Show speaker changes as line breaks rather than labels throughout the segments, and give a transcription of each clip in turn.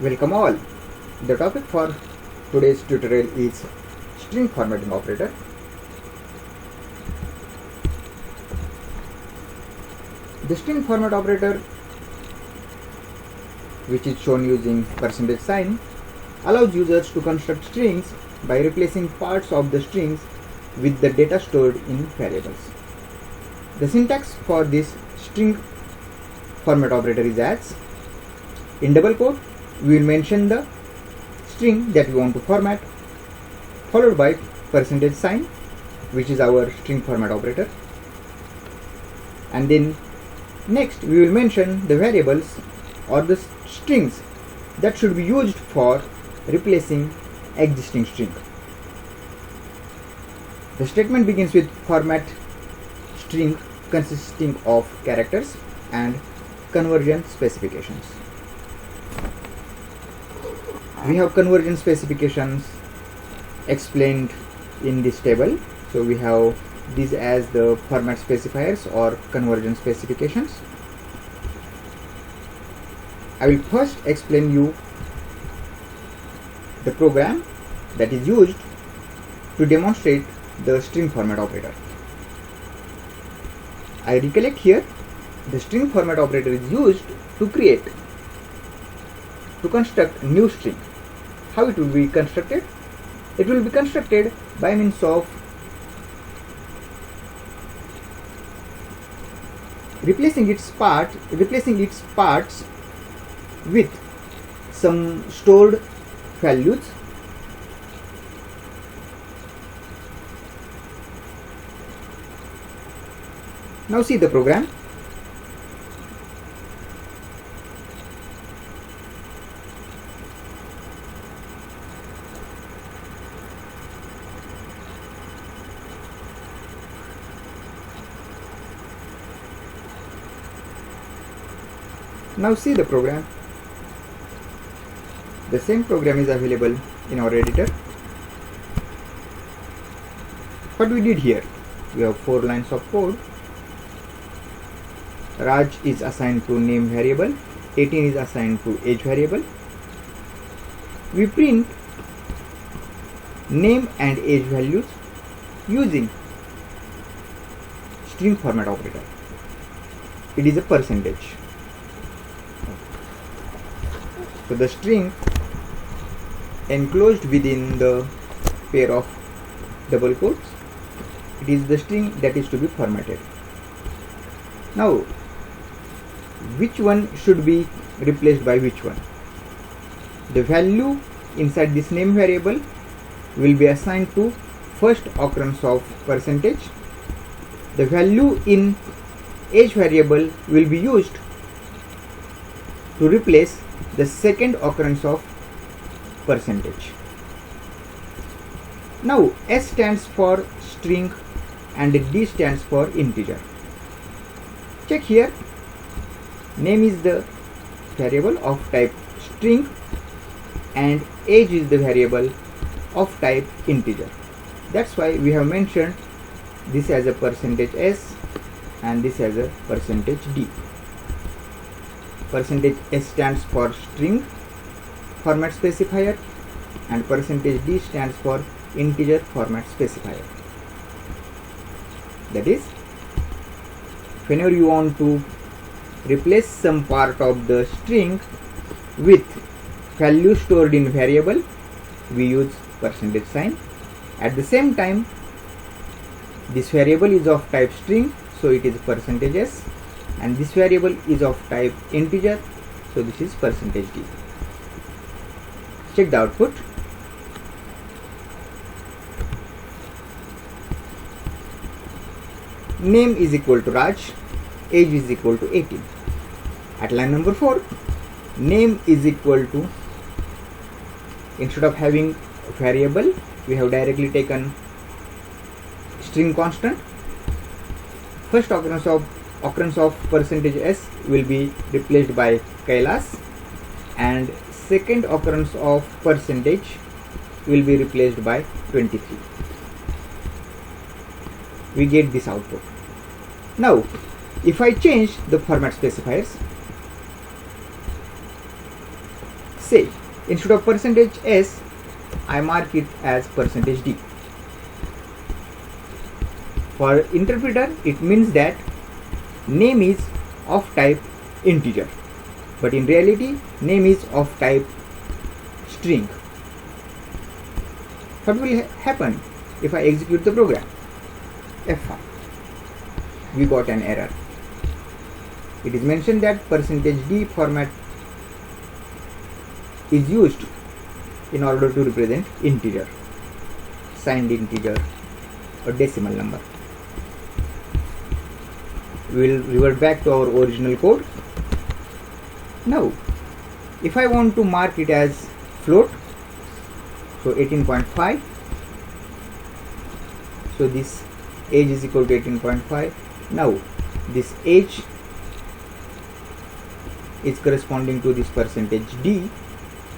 Welcome all. The topic for today's tutorial is string formatting operator. The string format operator, which is shown using %sign, allows users to construct strings by replacing parts of the strings with the data stored in variables. The syntax for this string format operator is as: in double quote, we will mention the string that we want to format, followed by %sign, which is our string format operator, and then next we will mention the variables or the strings that should be used for replacing existing string. The statement begins with format string consisting of characters and conversion specifications. We have conversion specifications explained in this table. So we have these as the format specifiers or conversion specifications. I will first explain you the program that is used to demonstrate the string format operator. I recollect here, the string format operator is used to construct new string. How it will be constructed? It will be constructed by means of replacing its parts with some stored values. Now see the program. Now see the program. The same program is available in our editor. What we did here, we have 4 lines of code. Raj is assigned to name variable, 18 is assigned to age variable. We print name and age values using string format operator. It is a percentage. So the string enclosed within the pair of double quotes, it is the string that is to be formatted. Now, which one should be replaced by which one? The value inside this name variable will be assigned to first occurrence of percentage. The value in age variable will be used to replace the second occurrence of percentage. Now S stands for string and D stands for integer. Check here, name is the variable of type string and age is the variable of type integer. That's why we have mentioned this as a %s and this as a %d. %s stands for string format specifier and %d stands for integer format specifier. That is, whenever you want to replace some part of the string with value stored in variable, we use %sign. At the same time, this variable is of type string, so it is %s, and this variable is of type integer, so this is %d. Check the output. Name is equal to Raj, age is equal to 18. At line number 4, name is equal to, instead of having variable, we have directly taken string constant. First occurrence of %s will be replaced by Kailas, and second occurrence of percentage will be replaced by 23. We get this output. Now, if I change the format specifiers, say instead of %s, I mark it as %d. For interpreter, it means that name is of type integer, but in reality name is of type string. What will happen if I execute the program? F5. We got an error. It is mentioned that %d format is used in order to represent integer, signed integer or decimal number. We will revert back to our original code. Now, if I want to mark it as float, so 18.5, so this age is equal to 18.5. Now, this age is corresponding to this %d,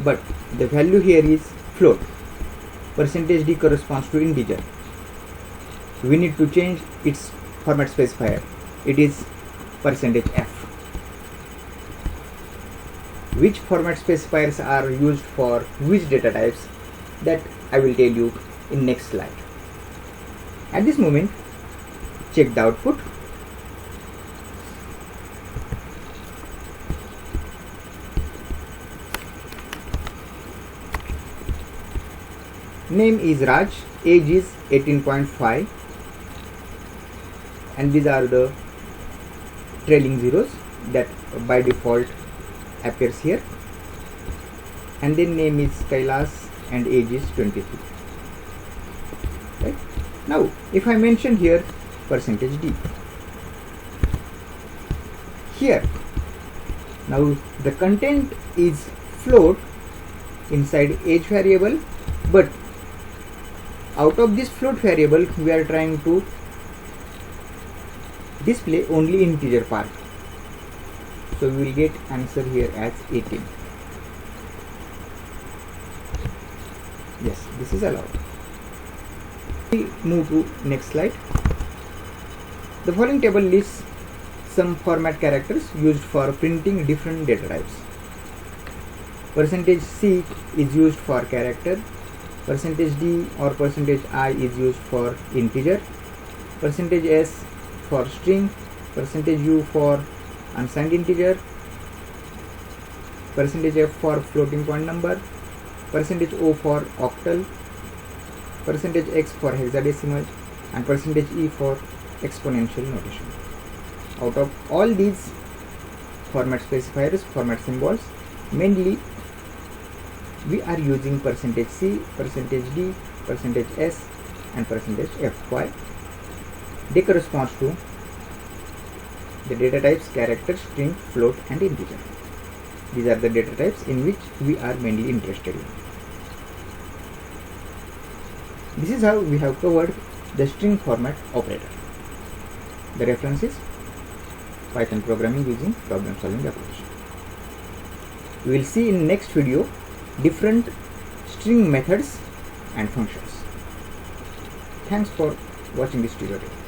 but the value here is float. %d corresponds to integer. We need to change its format specifier. It is %f. Which format specifiers are used for which data types, that I will tell you in next slide. At this moment, check the output. Name is Raj, age is 18.5, and these are the trailing zeros that by default appears here, and then name is Kailas and age is 23. Right? Now if I mention here %d, here now the content is float inside age variable, but out of this float variable we are trying to display only integer part, so we will get answer here as 18. Yes, this is allowed. We move to next slide. The following table lists some format characters used for printing different data types. %c is used for character, %d or %i is used for integer, %s for string, %u for unsigned integer, %f for floating point number, %o for octal, %x for hexadecimal, and %e for exponential notation. Out of all these format specifiers, format symbols, mainly we are using %c, %d, %s and %f. Why? They correspond to the data types character, string, float and integer. These are the data types in which we are mainly interested in. This is how we have covered the string format operator. The reference is Python programming using problem solving approach. We will see in next video different string methods and functions. Thanks for watching this tutorial.